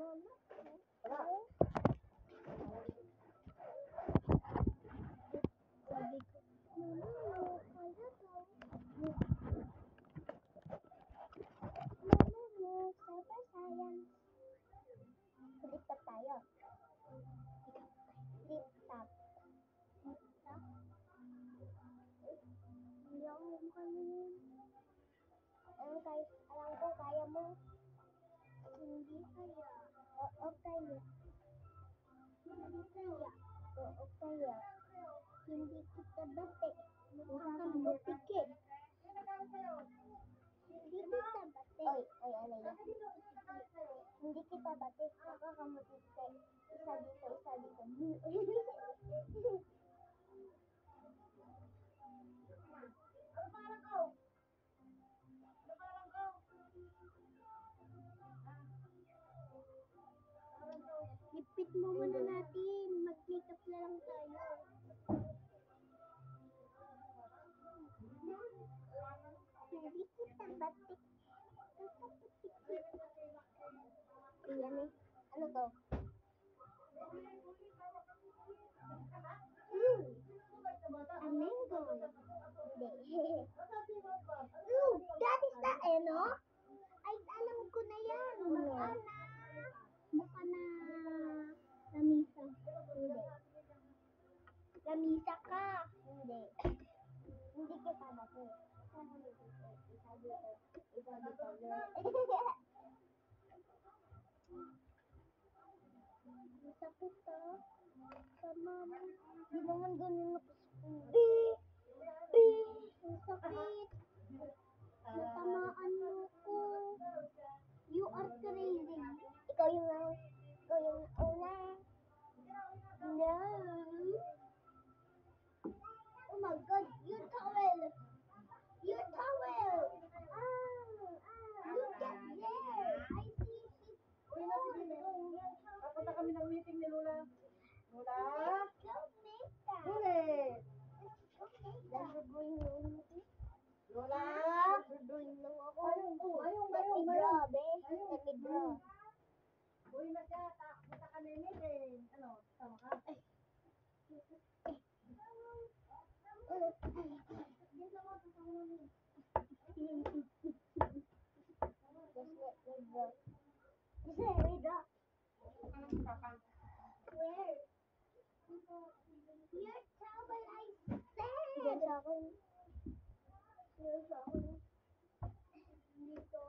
Sabi ko, super science. Flip top tayo. Flip top. Hindi ako makalim. Alam ko, kaya mo. Hindi kaya. Oo, kaya. Hindi kaya. Oo, kaya. Hindi kita bate. Mukha kang butike. Hindi kita bate. Oy, ano yan? Hindi kita bate. Mukha kang butike. Isa dito, isa dito. Ipit mo muna natin. Mag-makeup na lang tayo. Hindi kita batik. Ayan eh. Ano to? A mango. Hindi. That is the ano? Ay, alam ko na yan. Mukha na lamisa. Hindi. Lamisa ka. Hindi. Hindi kita bate. Isa dito. Sakit to. Sama mo. Di naman ganun ako. Ang sakit. Natamaan mo ko. You are crazy. Ikaw yung una. No. Oh my God. Your towel. Your towel. Look at there. I see it. Papunta kami ng meeting ni Lola. Lola? Let's go make that. Ulit! Lola? Drawing lang ako. Ayong. Let me draw, be. Let me draw. Uy, Masya, punta ka na meeting. Ano, tama ka? Just let me draw. Where? Your towel, I said. Diyan sa akin. Dito.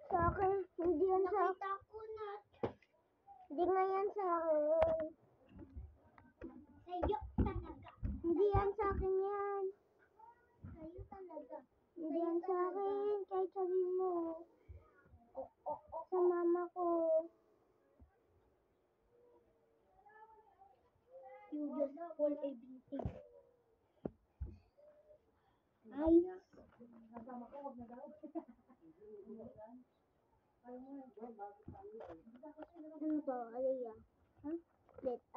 Sa akin, hindi yan sa akin. Nakita ko na. Hindi nga yan sa akin. Sa'yo talaga. Hindi yan sa akin yan. Sa'yo talaga. Hindi yan sa akin. Kahit sabihin mo. Sa mama ko. You just hold everything. Ay. Kasama ko, huwag na daw. Ano to, Aliyah? Huh?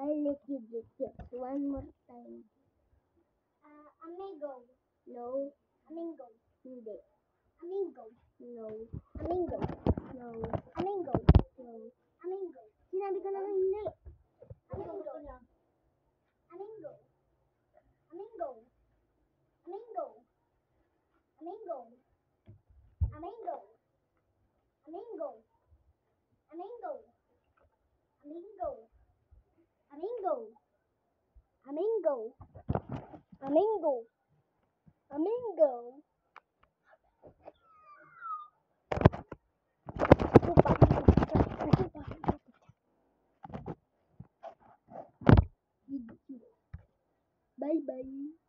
I'll let you do this one more time. Amigo. No. Amigo. Hindi. Amigo. No. Amigo. No. Amigo. No. Amigo. Sinabi ko na hindi. Amigo. Amigo. Amigo. Amigo. Amigo. Amigo. Amigo. Amigo. Amigo. Amigo. Amigo. Amigo. Amigo. Bye bye.